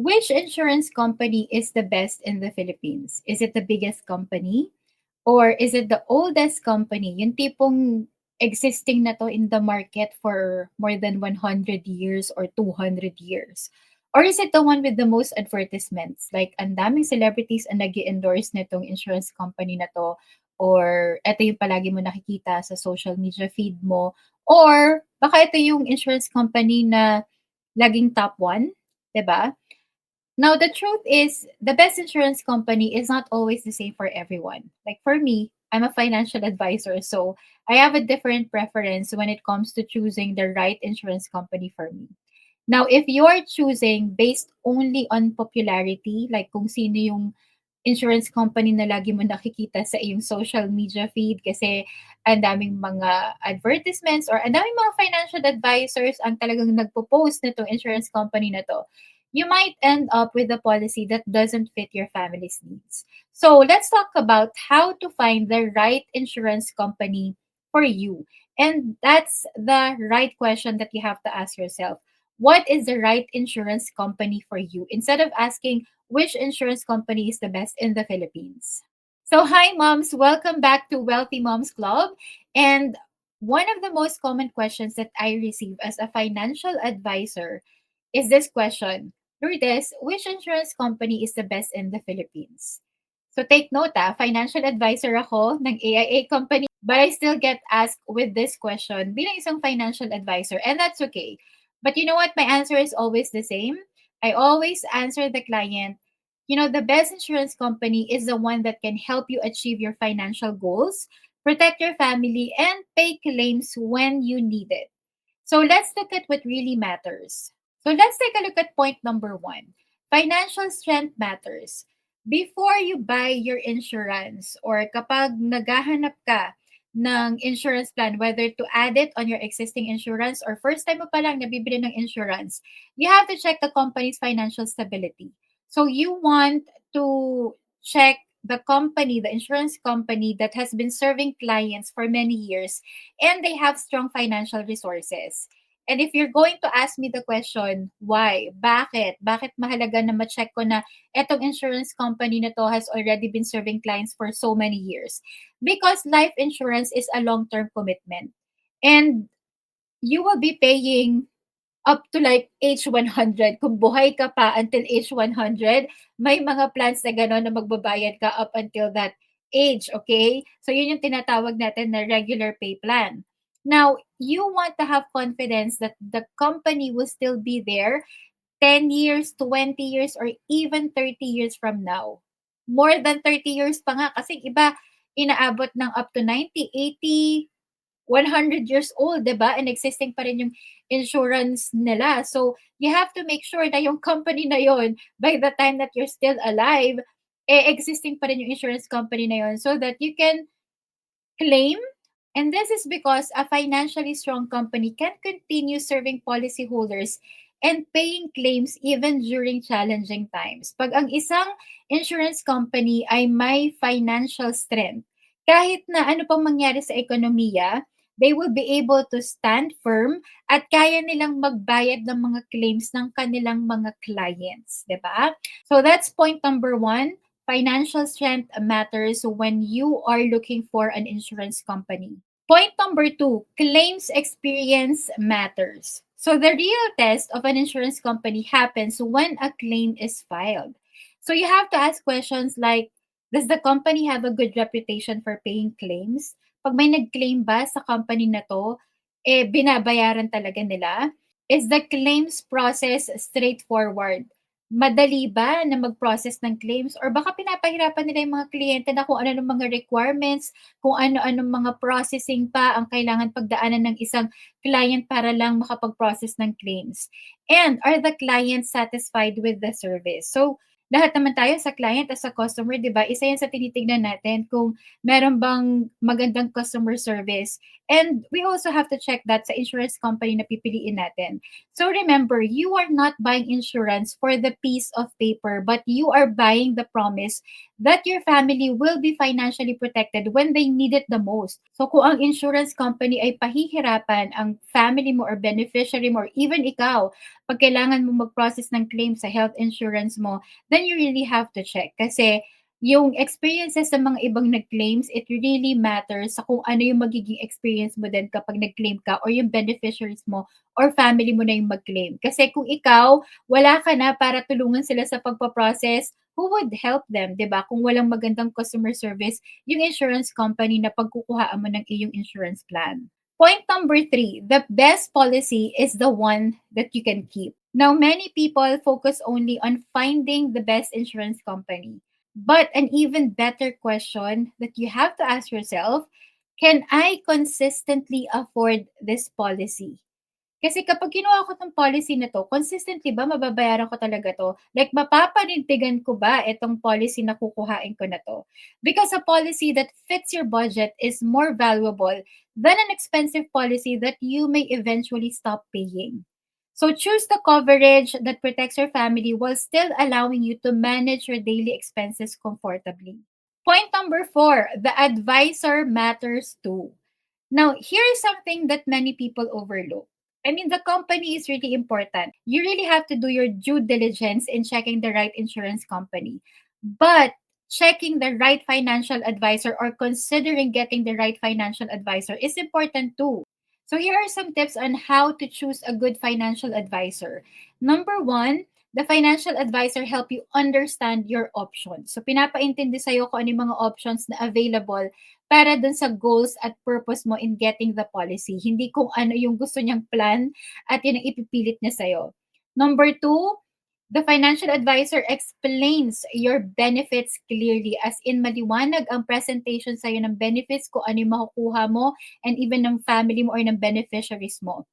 Which insurance company is the best in the Philippines? Is it the biggest company? Or is it the oldest company? Yung tipong existing na to in the market for more than 100 years or 200 years? Or is it the one with the most advertisements? Like, ang daming celebrities ang nag endorse nitong insurance company na to. Or ito yung palagi mo nakikita sa social media feed mo. Or baka ito yung insurance company na laging top one, 'di ba? Now, the truth is, the best insurance company is not always the same for everyone. Like for me, I'm a financial advisor, so I have a different preference when it comes to choosing the right insurance company for me. Now, if you're choosing based only on popularity, like kung sino yung insurance company na lagi mo nakikita sa iyong social media feed kasi ang daming mga advertisements or ang daming mga financial advisors ang talagang nagpo-post nitong insurance company na to, you might end up with a policy that doesn't fit your family's needs. So let's talk about how to find the right insurance company for you. And that's the right question that you have to ask yourself. What is the right insurance company for you? Instead of asking which insurance company is the best in the Philippines. So, hi, moms. Welcome back to Wealthy Moms Club. And one of the most common questions that I receive as a financial advisor is this question: Lourdes, which insurance company is the best in the Philippines? So take note, financial advisor ako ng AIA company, but I still get asked with this question bilang isang financial advisor, and that's okay. But you know what? My answer is always the same. I always answer the client, the best insurance company is the one that can help you achieve your financial goals, protect your family, and pay claims when you need it. So let's look at what really matters. So let's take a look at point number one. Financial strength matters. Before you buy your insurance or kapag naghahanap ka ng insurance plan, whether to add it on your existing insurance or first time mo pa lang nabibili ng insurance, you have to check the company's financial stability. So you want to check the company, the insurance company that has been serving clients for many years and they have strong financial resources. And if you're going to ask me the question, why? Bakit? Bakit mahalaga na ma-check ko na etong insurance company na to has already been serving clients for so many years? Because life insurance is a long-term commitment. And you will be paying up to like age 100. Kung buhay ka pa until age 100, may mga plans na gano'n na magbabayad ka up until that age, okay? So yun yung tinatawag natin na regular pay plan. Now, you want to have confidence that the company will still be there 10 years, 20 years, or even 30 years from now. More than 30 years pa nga kasi iba inaabot ng up to 90, 80, 100 years old, 'di ba? And existing pa rin yung insurance nila. So, you have to make sure na yung company na yon by the time that you're still alive, existing pa rin yung insurance company na yon so that you can claim. And this is because a financially strong company can continue serving policyholders and paying claims even during challenging times. Pag ang isang insurance company ay may financial strength, kahit na ano pang mangyari sa ekonomiya, they will be able to stand firm at kaya nilang magbayad ng mga claims ng kanilang mga clients, 'di ba? So that's point number one. Financial strength matters when you are looking for an insurance company. Point number two, claims experience matters. So the real test of an insurance company happens when a claim is filed. So you have to ask questions like, does the company have a good reputation for paying claims? Pag may nag-claim ba sa company na to, binabayaran talaga nila? Is the claims process straightforward? Madali ba na mag-process ng claims or baka pinapahirapan nila yung mga kliyente na kung ano ng mga requirements, kung ano-anong mga processing pa ang kailangan pagdaanan ng isang client para lang makapag-process ng claims. And are the clients satisfied with the service? So, lahat naman tayo sa client as a customer, 'di ba? Isa 'yan sa tinitignan natin kung meron bang magandang customer service. And we also have to check that sa insurance company na pipiliin natin. So remember, you are not buying insurance for the piece of paper, but you are buying the promise that your family will be financially protected when they need it the most. So kung ang insurance company ay pahihirapan ang family mo or beneficiary mo or even ikaw, pag kailangan mo mag-process ng claim sa health insurance mo, then you really have to check. Kasi yung experiences sa mga ibang nag-claims, it really matters sa kung ano yung magiging experience mo din kapag nag-claim ka or yung beneficiaries mo or family mo na yung mag-claim. Kasi kung ikaw, wala ka na para tulungan sila sa pagpa-process, who would help them, 'di ba? Kung walang magandang customer service, yung insurance company na pagkukuhaan mo ng iyong insurance plan. Point number three, the best policy is the one that you can keep. Now, many people focus only on finding the best insurance company. But an even better question that you have to ask yourself, can I consistently afford this policy? Kasi kapag ginawa ko 'tong policy na 'to, consistently ba mababayaran ko talaga 'to? Like mapapanindigan ko ba itong policy na kukuhain ko na 'to? Because a policy that fits your budget is more valuable than an expensive policy that you may eventually stop paying. So choose the coverage that protects your family while still allowing you to manage your daily expenses comfortably. Point number four, the advisor matters too. Now, here's something that many people overlook. I mean, the company is really important. You really have to do your due diligence in checking the right insurance company. But checking the right financial advisor or considering getting the right financial advisor is important too. So, here are some tips on how to choose a good financial advisor. Number one, the financial advisor help you understand your options. So, pinapaintindi sa'yo kung ano yung mga options na available para dun sa goals at purpose mo in getting the policy. Hindi kung ano yung gusto niyang plan at yun ang ipipilit niya sa'yo. Number two, the financial advisor explains your benefits clearly as in maliwanag ang presentation sa'yo ng benefits kung ano yung makukuha mo and even ng family mo or ng beneficiaries mo.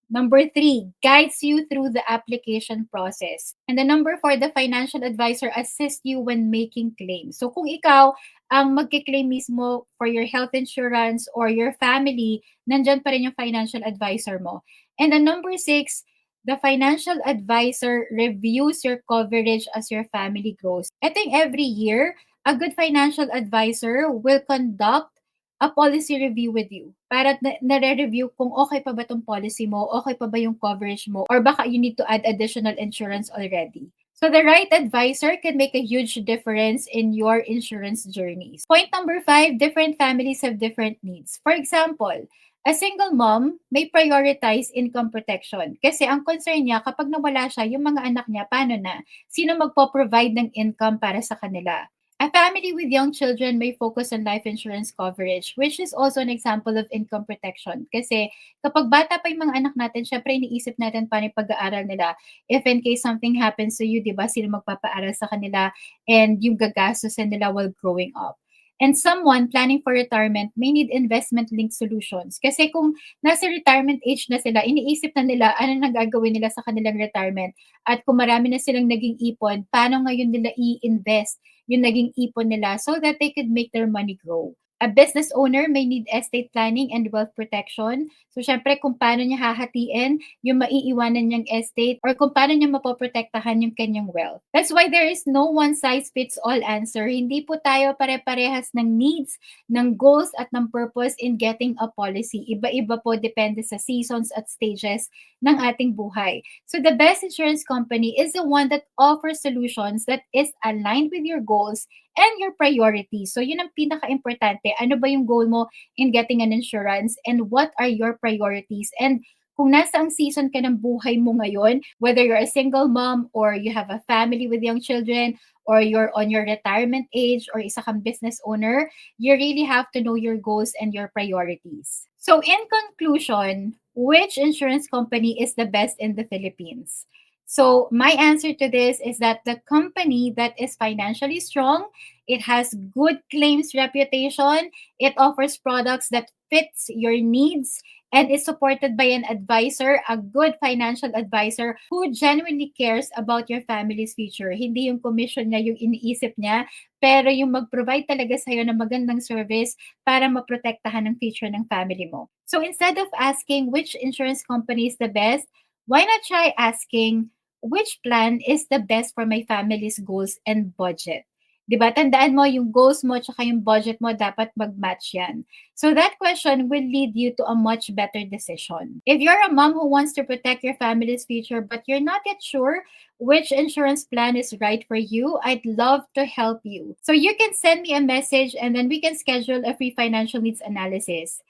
Number three, guides you through the application process. And the number four, the financial advisor assists you when making claims. So kung ikaw ang magkiklaim mismo for your health insurance or your family, nandyan pa rin yung financial advisor mo. And the number six, the financial advisor reviews your coverage as your family grows. I think every year, a good financial advisor will conduct a policy review with you para nare-review kung okay pa ba 'tong policy mo, okay pa ba yung coverage mo, or baka you need to add additional insurance already. So the right advisor can make a huge difference in your insurance journeys. Point number five, different families have different needs. For example, a single mom may prioritize income protection kasi ang concern niya kapag nawala siya, yung mga anak niya, paano na? Sino magpo-provide ng income para sa kanila? A family with young children may focus on life insurance coverage, which is also an example of income protection. Kasi kapag bata pa yung mga anak natin, syempre iniisip natin paano yung pag-aaral nila. If in case something happens to you, di ba, sino magpapaaral sa kanila and yung gagastusin nila while growing up. And someone planning for retirement may need investment-linked solutions. Kasi kung nasa retirement age na sila, iniisip na nila ano na gagawin nila sa kanilang retirement. At kung marami na silang naging ipon, paano ngayon nila i-invest yung naging ipon nila so that they could make their money grow. A business owner may need estate planning and wealth protection. So, syempre, kung paano niya hahatiin yung maiiwanan niyang estate or kung paano niya mapoprotektahan yung kanyang wealth. That's why there is no one-size-fits-all answer. Hindi po tayo pare-parehas ng needs, ng goals at ng purpose in getting a policy. Iba-iba po depende sa seasons at stages ng ating buhay. So the best insurance company is the one that offers solutions that is aligned with your goals and your priorities. So yun ang pinaka-importante. Ano ba yung goal mo in getting an insurance and what are your priorities? And kung nasa ang season ka ng buhay mo ngayon, whether you're a single mom or you have a family with young children or you're on your retirement age or isa kang business owner, you really have to know your goals and your priorities. So in conclusion, which insurance company is the best in the Philippines? So my answer to this is that the company that is financially strong, it has good claims reputation, it offers products that fits your needs, and is supported by an advisor, a good financial advisor who genuinely cares about your family's future. Hindi yung commission niya yung iniisip niya, pero yung mag-provide talaga sa'yo ng magandang service para maprotektahan ang future ng family mo. So instead of asking which insurance company is the best, why not try asking which plan is the best for my family's goals and budget? 'Di ba? Tandaan mo yung goals mo tsaka yung budget mo dapat mag-match yan. So that question will lead you to a much better decision. If you're a mom who wants to protect your family's future but you're not yet sure which insurance plan is right for you, I'd love to help you. So you can send me a message and then we can schedule a free financial needs analysis.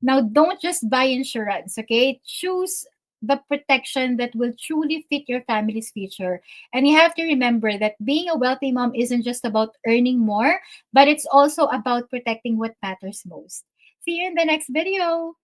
Now, don't just buy insurance, okay? Choose the protection that will truly fit your family's future. And you have to remember that being a wealthy mom isn't just about earning more, but it's also about protecting what matters most. See you in the next video.